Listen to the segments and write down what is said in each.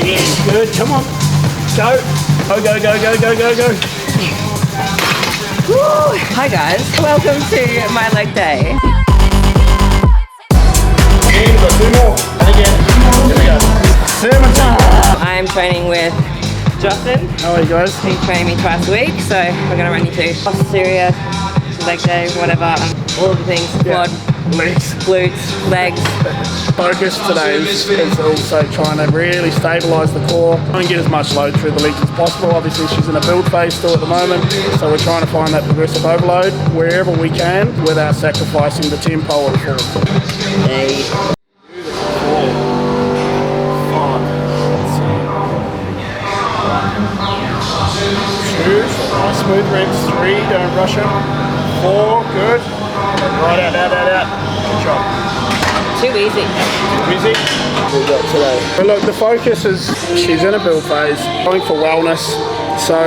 Yeah, good. Come on. Go. Go, go, go, go, go, go, go. Woo. Hi guys, welcome to my leg day. We've got 2 more. And again. Here we go. 17. I'm training with Justin. How are you guys? He's training me twice a week, so we're gonna run you through posterior, leg day, whatever, all of the things, quad, legs, glutes, legs. Focus today is also trying to really stabilise the core, try and get as much load through the legs as possible. Obviously she's in a build phase still at the moment, so we're trying to find that progressive overload wherever we can without sacrificing the tempo or the form. Hey. 2, nice smooth reps. 3, don't rush them. 4, good. Right out, out, out, out. Good job. Too easy. Too easy. We got today. But look, the focus is she's in a build phase, going for wellness. So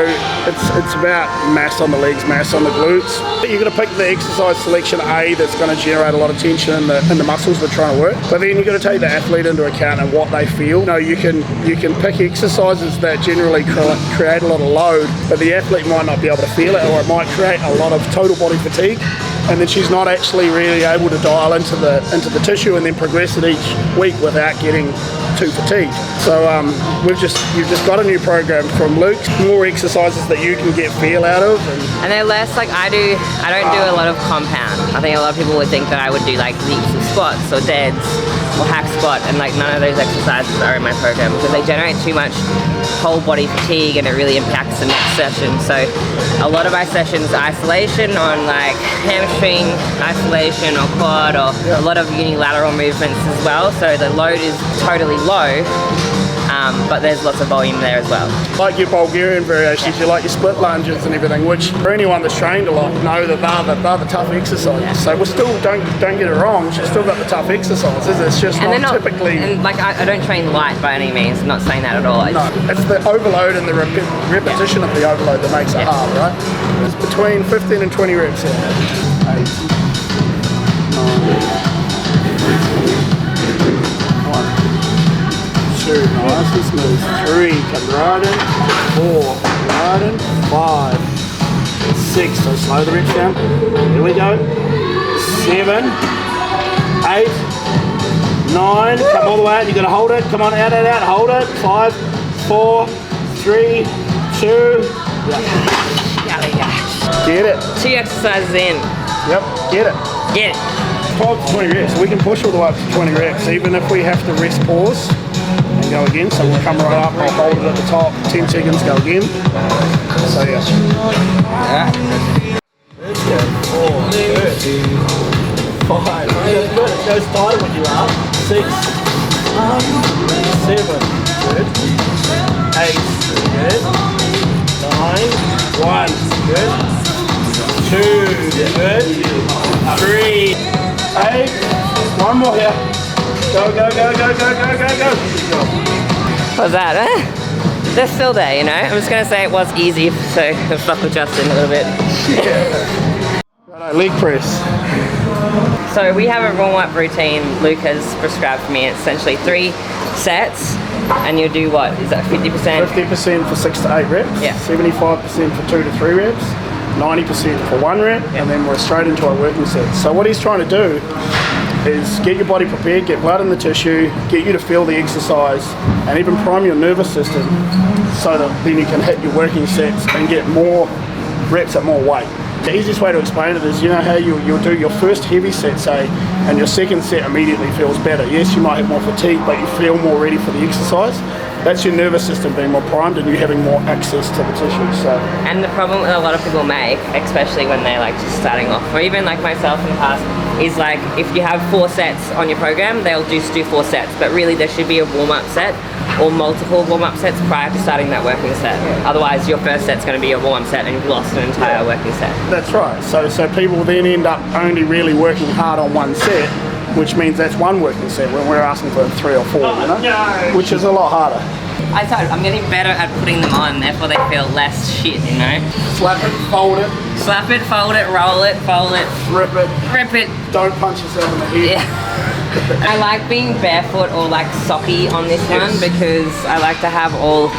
it's about mass on the legs, mass on the glutes. You're going to pick the exercise selection A that's going to generate a lot of tension in the muscles we're trying to work. But then you've got to take the athlete into account and what they feel. You know, you can pick exercises that generally create a lot of load, but the athlete might not be able to feel it, or it might create a lot of total body fatigue. And then she's not actually really able to dial into the tissue and then progress it each week without getting too fatigued. So you've just got a new program from Luke, more exercises that you can get feel out of. And they're less like I don't do a lot of compound. I think a lot of people would think that I would do like leaps and squats or deads or hack squat, and like none of those exercises are in my program because they generate too much whole body fatigue and it really impacts the next session. So a lot of my sessions are isolation on like hamstring isolation or quad, or a lot of unilateral movements as well. So the load is totally low, but there's lots of volume there as well. Like your Bulgarian variations, you like your split lunges and everything, which for anyone that's trained a lot know that they're the tough exercises. Yeah. So we're still, don't get it wrong, she's still got the tough exercises. It's just not typically... And like I don't train light by any means, I'm not saying that at all. No, it's the overload and the repetition of the overload that makes it hard, right? It's between 15 and 20 reps here. 8, 9, 2, nice and smooth. 3, come right in. 4, right in. 5, 6, so slow the reps down. Here we go. 7, 8, 9, come all the way out. You're going to hold it. Come on, out, out, out. Hold it. 5, 4, 3, 2. Get it. 2 exercises in. Yep, get it. Get it. 12 to 20 reps. So we can push all the way up to 20 reps, even if we have to rest pause. And go again, so we'll come right up, I'll hold it at the top, 10 seconds, go again. So yeah. Let's go. 4, good. 5, good. It goes tighter when you are. 6, 7, good. 8, good. 9, 1, good. 2, good. 3, 8, 1 more here. Go, go, go, go, go, go, go, go. What's that, eh? They're still there, you know? I'm just gonna say it was easy, so I've stuck with Justin a little bit. Yeah. Right, leg press. So we have a warm-up routine Luke has prescribed for me. It's essentially 3 sets, and you do what? Is that 50%? 50% for 6 to 8 reps, yeah. 75% for 2 to 3 reps, 90% for 1 rep, and then we're straight into our working sets. So what he's trying to do is get your body prepared, get blood in the tissue, get you to feel the exercise, and even prime your nervous system so that then you can hit your working sets and get more reps at more weight. The easiest way to explain it is, you know how you'll do your first heavy set, say, and your second set immediately feels better. Yes, you might have more fatigue, but you feel more ready for the exercise. That's your nervous system being more primed and you having more access to the tissue. So. And the problem that a lot of people make, especially when they're like just starting off, or even like myself in the past, is like if you have 4 sets on your program, they'll just do 4 sets, but really there should be a warm-up set or multiple warm-up sets prior to starting that working set. Otherwise your first set's going to be a warm-up set and you've lost an entire working set. That's right. So people then end up only really working hard on 1 set, which means that's 1 working set when we're asking for 3 or 4, you know? No. Which is a lot harder. I'm getting better at putting them on, therefore they feel less shit, you know? Slap it, fold it. Slap it, fold it, roll it, fold it. Rip it. Rip it. Don't punch yourself in the head. Yeah. I like being barefoot or like socky on this one because I like to have all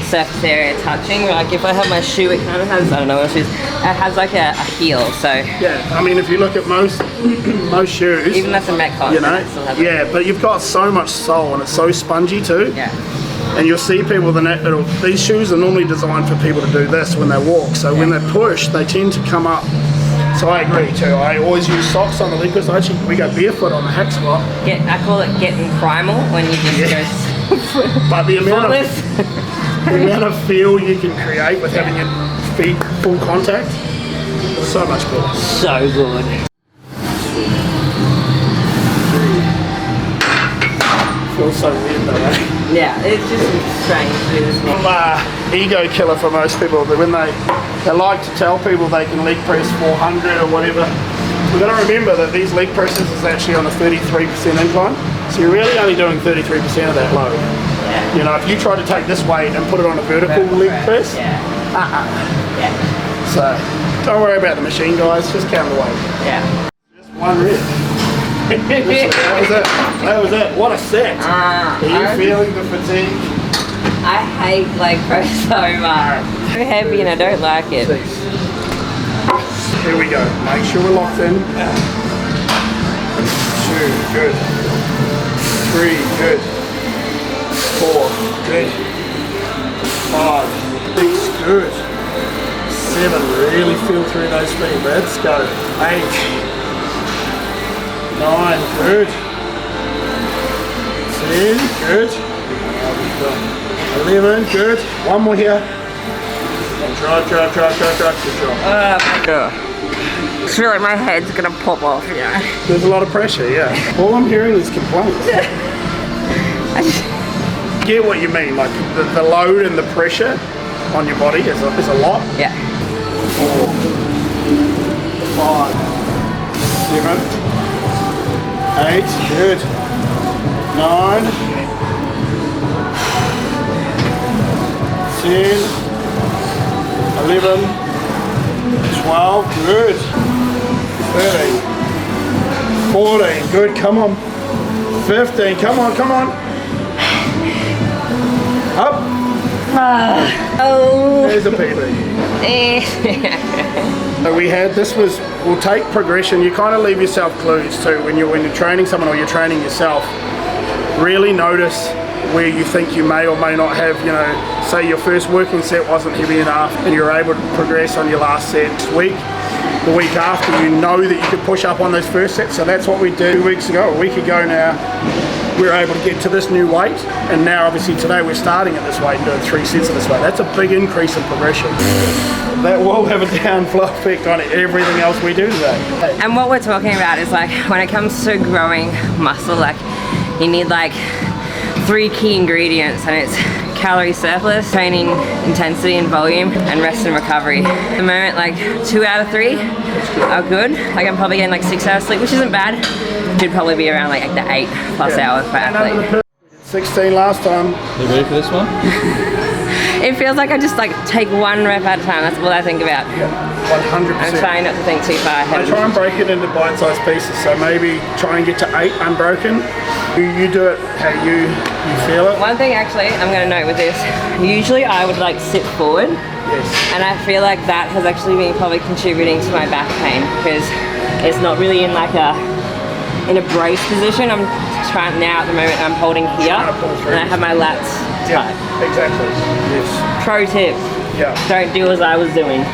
surface area touching. Like if I have my shoe, it kind of has, I don't know what it is, it has like a heel, so. Yeah, I mean if you look at most shoes. Even that's a Metcon. You know, yeah, but you've got so much sole and it's so spongy too. Yeah. And you'll see people, these shoes are normally designed for people to do this when they walk, so when they push, they tend to come up. So I agree too. I always use socks on the leg because actually we go barefoot on the hack squat. I call it getting primal when you just go. But the amount of feel you can create with having your feet full contact, so much better. So good. Feels so weird though, eh? Yeah, it's just strange to do this one. Ego killer for most people. When they like to tell people they can leg press 400 or whatever. We've got to remember that these leg presses is actually on a 33% incline. So you're really only doing 33% of that load. Yeah. You know, if you try to take this weight and put it on a vertical leg press, yeah. So don't worry about the machine, guys. Just count the weight. Yeah. Just one rep. That was it. What a set. Are you feeling the fatigue? I hate leg press so much. So heavy and I don't like it. Here we go. Make sure we're locked in. 2, good. 3, good. 4, good. 5, 6, good. 7, really feel through those feet. Let's go. 8, 9, good. 10, good. 11, good. One more here. Drive. Good job. I feel like my head's gonna pop off. Yeah. There's a lot of pressure, yeah. All I'm hearing is complaints. I get what you mean, like the load and the pressure on your body is a lot. Yeah. 4, 5, 7, 8, good. 9, 10, 11, 12, good. 13, 14, good, come on. 15, come on. Up. Oh. There's a PB. So we'll take progression. You kind of leave yourself clues too when you're training someone or you're training yourself. Really notice where you think you may or may not have, you know, say your first working set wasn't heavy enough and you're able to progress on your last set this week. The week after, you know that you could push up on those first sets. So that's what we did 2 weeks ago, a week ago now. We were able to get to this new weight, and now obviously today we're starting at this weight and doing 3 sets of this weight. That's a big increase in progression. That will have a downflow effect on everything else we do today. And what we're talking about is like when it comes to growing muscle, like you need like 3 key ingredients, and it's calorie surplus, training intensity and volume, and rest and recovery. At the moment, like 2 out of 3 are good. Like I'm probably getting like 6 hours sleep, which isn't bad. Should probably be around like the 8+ hours per athlete. 16 last time. You ready for this one? It feels like I just like take 1 rep at a time. That's all I think about. Yeah, 100%. I'm trying not to think too far ahead. I try and break it into bite-sized pieces, so maybe try and get to 8 unbroken. You do it how you feel it. One thing actually, I'm going to note with this, usually I would like sit forward. Yes. And I feel like that has actually been probably contributing to my back pain because it's not really in like in a brace position. I'm trying now at the moment, I'm holding here and I have my lats tight. Yeah, exactly. Yes. Pro tip. Yeah. Don't do as I was doing.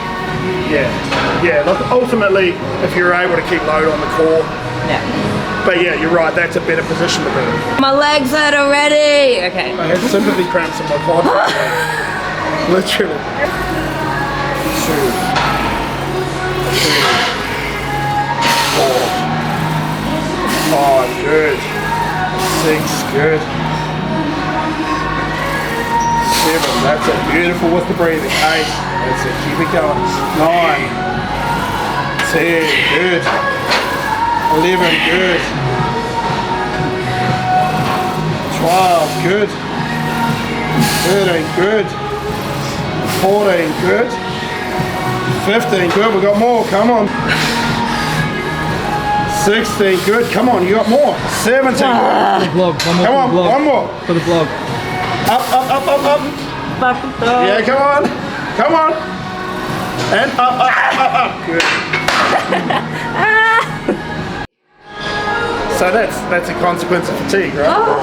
Yeah. Look, ultimately, if you're able to keep load on the core. Yeah. But yeah, you're right. That's a better position to be in. My legs hurt already. Okay. I had sympathy cramps in my quad. Literally. 2, 3, 4, 5, good. 6, good. 7, that's it. Beautiful with the breathing. 8, that's it. Keep it going. 9, 10, good. 11, good. 12, good. 13, good. 14, good. 15, good, we got more, come on. 16, good, come on, you got more. 17, good. Vlog, Come on, one more. For the vlog. Up, up, up, up, up. Yeah, come on. Come on. And up, up, up, up. Good. So that's a consequence of fatigue, right? Oh.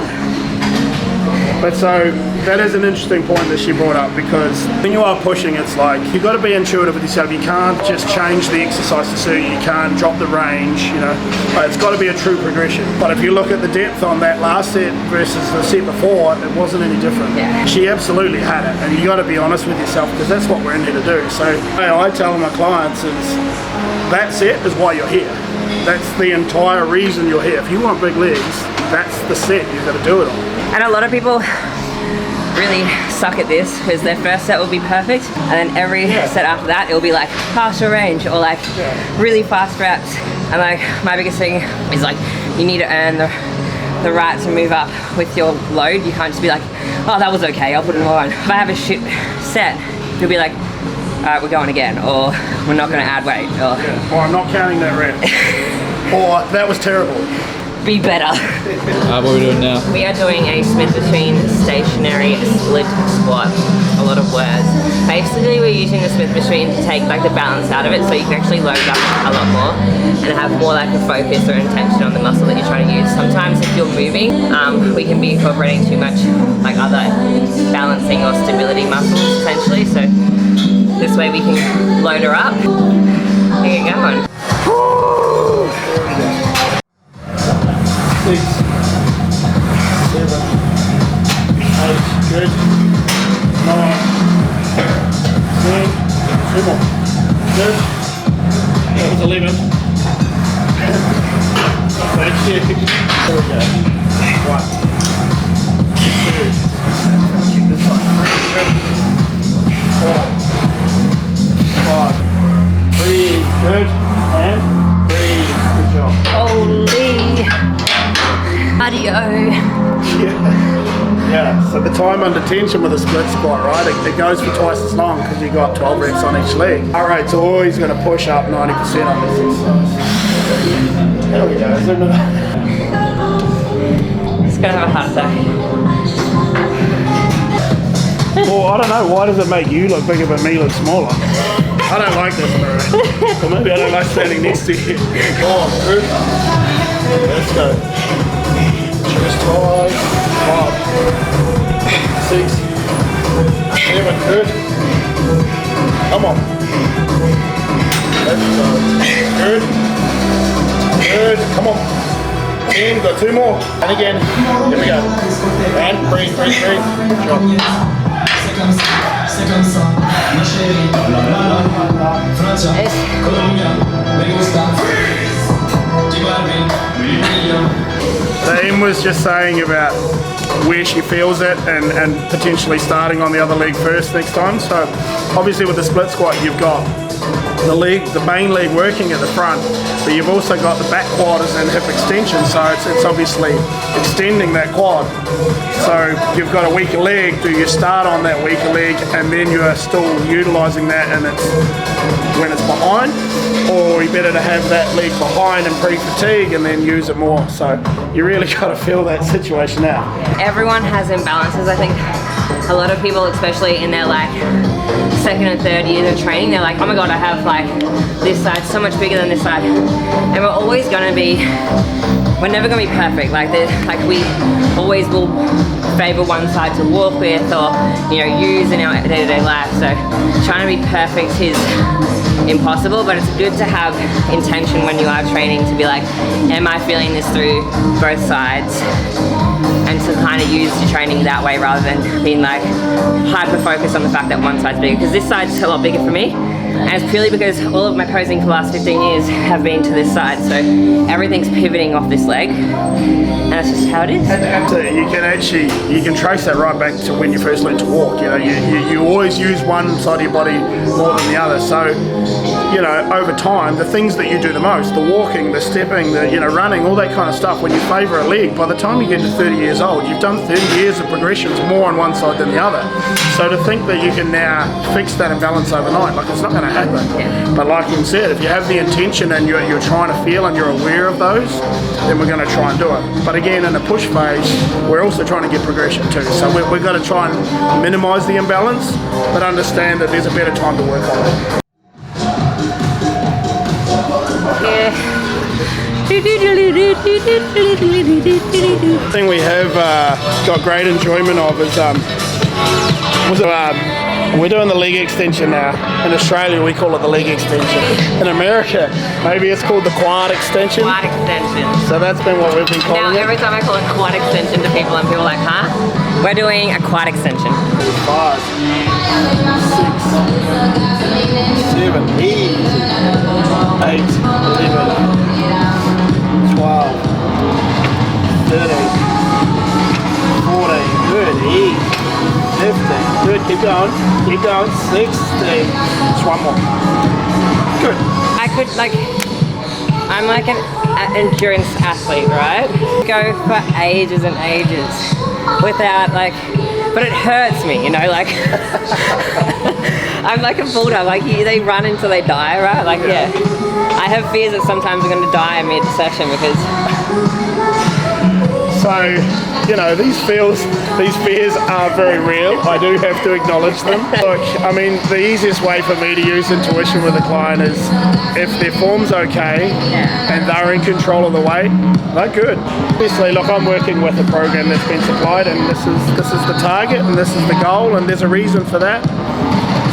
But so that is an interesting point that she brought up, because when you are pushing, it's like you've got to be intuitive with yourself. You can't just change the exercise to suit you. You can't drop the range, you know. But it's got to be a true progression. But if you look at the depth on that last set versus the set before, it wasn't any different. Yeah. She absolutely had it, and you got to be honest with yourself, because that's what we're in here to do. So I tell my clients is that set is why you're here. That's the entire reason you're here. If you want big legs, that's the set you've got to do it on. And a lot of people really suck at this because their first set will be perfect, and then every set after that it'll be like partial range or like really fast reps. And like my biggest thing is like you need to earn the right to move up with your load. You can't just be like, oh, that was okay, I'll put it more on. If I have a shit set, you'll be like, all right, we're going again, or we're not going to add weight, or I'm not counting that rep, or that was terrible. Be better. What are we doing now? We are doing a Smith machine stationary split squat. A lot of words. Basically, we're using the Smith machine to take like the balance out of it, so you can actually load up a lot more and have more like a focus or intention on the muscle that you're trying to use. Sometimes if you're moving, we can be incorporating too much like other balancing or stability muscles essentially. So this way we can load her up and get going. 6, 7, 8, good. 9, 10, 2 more. Good. That was 11. Thank you. There we go. 1, 2, keep this one. 4, 5. Breathe, good. And breathe, good job. Holy cardio. Yeah, so the time under tension with a split squat, right, it goes for twice as long because you got 12 reps on each leg. All right, so always going to push up 90% on this exercise. There we go, isn't it? It's gonna have a heart attack. Well, I don't know, why does it make you look bigger but me look smaller? I don't like this, Marie. Or maybe I don't like standing next to you. Oh, good. Let's go. Chest high. 5, 6, 7, good. Come on. Let's go. Good. Good. Come on. 10, got 2 more. And again. Here we go. And breathe, breathe, breathe. Good job. Em was just saying about where she feels it and potentially starting on the other leg first next time. So obviously with the split squat you've got the main leg working at the front, but you've also got the back quad and hip extension, so it's obviously extending that quad. So you've got a weaker leg, do you start on that weaker leg and then you are still utilising that and it's when it's behind, or you better to have that leg behind and pre-fatigue and then use it more. So you really got to feel that situation out. Everyone has imbalances. I think a lot of people, especially in their like second and third years of training, they're like, oh my god, I have like this side so much bigger than this side, and we're always going to be, we're never going to be perfect. Like we always will favor one side to walk with or use in our day-to-day life. So trying to be perfect is impossible, but it's good to have intention when you are training to be like, am I feeling this through both sides? And to kind of use your training that way rather than being like hyper focused on the fact that one side's bigger, because this side's a lot bigger for me. And it's purely because all of my posing for the last 15 years have been to this side, so everything's pivoting off this leg, and that's just how it is. And you can trace that right back to when you first learned to walk. You know, you always use one side of your body more than the other. So, you know, over time, the things that you do the most, the walking, the stepping, the, you know, running, all that kind of stuff, when you favour a leg, by the time you get to 30 years old, you've done 30 years of progressions more on one side than the other. So to think that you can now fix that imbalance overnight, like, it's not going to happen. Yeah. But like you said, if you have the intention and you're trying to feel and you're aware of those, then we're going to try and do it. But again, in the push phase, we're also trying to get progression too. So we've got to try and minimise the imbalance, but understand that there's a better time to work on it. The thing we have got great enjoyment of is we're doing the leg extension now. In Australia, we call it the leg extension. In America, maybe it's called the quad extension. Quad extension. So that's been what we've been calling Now, it. every time I call it quad extension to people, and people are like, huh? We're doing a quad extension. 5, 6, 7, easy. 8, 11, 12, 13, 14, good, easy. 15, good, keep going, 16, just one more. Good. I could, like, I'm like an endurance athlete, right? Go for ages and ages without, like, but it hurts me, you know, like, I'm like a bulldog, like, they run until they die, right? Like, yeah. I have fears that sometimes I'm going to die mid-session because... So, you know, these fears are very real. I do have to acknowledge them. Look, I mean, the easiest way for me to use intuition with a client is if their form's okay and they're in control of the weight, they're good. Obviously, look, I'm working with a program that's been supplied, and this is the target, and this is the goal, and there's a reason for that.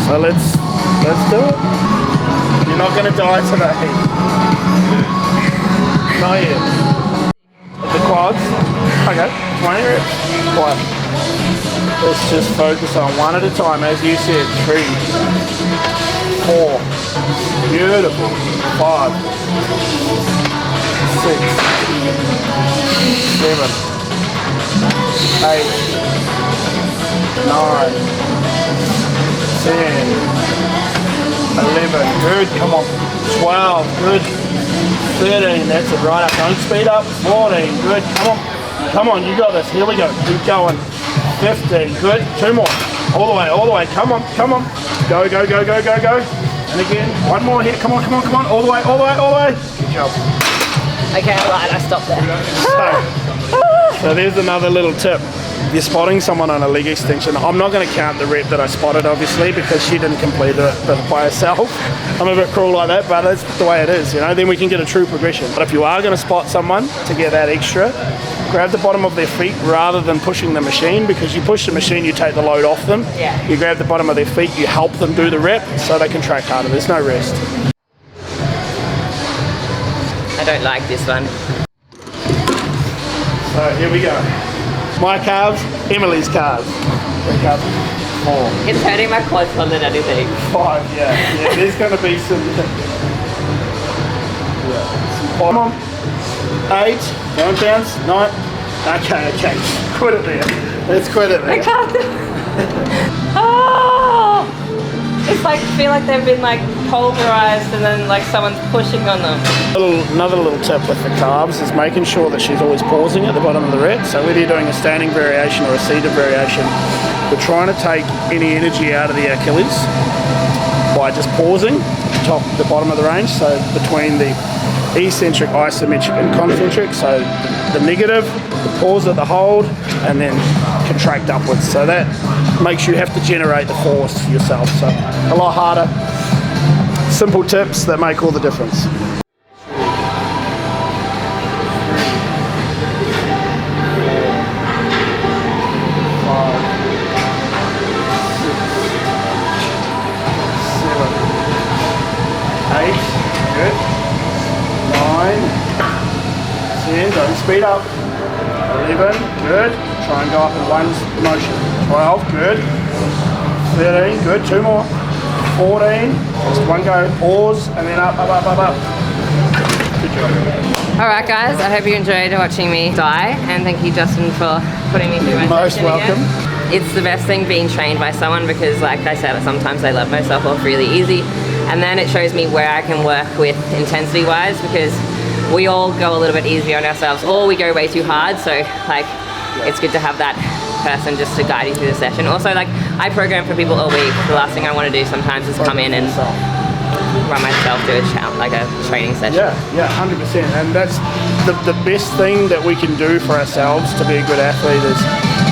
So let's do it. You're not going to die today. Not yet. The quads. Okay, 20 reps. Quiet. Let's just focus on one at a time, as you said. 3, 4. Beautiful. 5, 6, 7, 8, 9, 10, 11. Good. Come on. 12. Good. 13, that's it, right up, don't speed up. 14, good, come on, you got this, here we go, keep going. 15, good, 2 more, all the way, come on, go. And again, one more here, come on, all the way. Good job. Okay, I lied, I stopped there. So there's another little tip. If you're spotting someone on a leg extension, I'm not going to count the rep that I spotted, obviously, because she didn't complete it by herself. I'm a bit cruel like that, but that's the way it is, you know, then we can get a true progression. But if you are going to spot someone to get that extra, grab the bottom of their feet rather than pushing the machine, because you push the machine, you take the load off them. Yeah. You grab the bottom of their feet, you help them do the rep so they contract harder. There's no rest. I don't like this one. So here we go. My calves, Emily's calves. 3 calves. 4. It's hurting my quads more than anything. 5, yeah. There's going to be some. Come on. 8. Don't bounce. 9. Okay. Quit it there. Let's quit it there. I can't. Oh! It's like, I feel like they've been like pulverized and then like someone's pushing on them. Another little tip with the calves is making sure that she's always pausing at the bottom of the rep. So whether you're doing a standing variation or a seated variation, we're trying to take any energy out of the Achilles by just pausing at the bottom of the range. So between the eccentric, isometric and concentric. So the negative, the pause at the hold, and then contract upwards. So that makes you have to generate the force yourself. So a lot harder. Simple tips that make all the difference. 8, good. 9, 10, don't speed up. 11, good. Try and go up in one motion. 12, good. 13, good. 2 more. 14. Just one go. Pause and then up, up, up, up, up. Good job. Alright guys, I hope you enjoyed watching me die, and thank you Justin for putting me through my Most session welcome. again. It's the best thing being trained by someone because like I said, sometimes I let myself off really easy, and then it shows me where I can work with intensity wise, because we all go a little bit easier on ourselves or we go way too hard, so like it's good to have that person just to guide you through the session. Also, like I program for people all week. The last thing I want to do sometimes is come in and run myself through a training session. Yeah, 100%. And that's the best thing that we can do for ourselves to be a good athlete is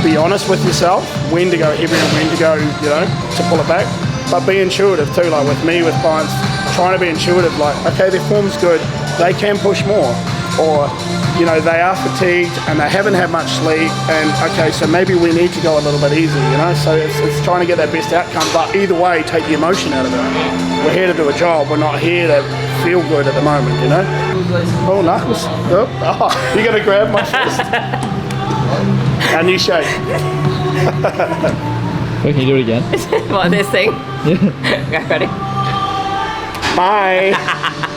be honest with yourself, when to go heavy and when to go, to pull it back. But be intuitive too, like with me, with clients, trying to be intuitive, like, okay, their form's good, they can push more. Or, they are fatigued and they haven't had much sleep, and okay, so maybe we need to go a little bit easy, So it's trying to get that best outcome, but either way, take the emotion out of it. We're here to do a job, we're not here to feel good at the moment, Oh, knuckles. Oh, you're going to grab my fist. And you shake. Wait, can you do it again? What, this thing? Yeah. Okay, ready? Bye.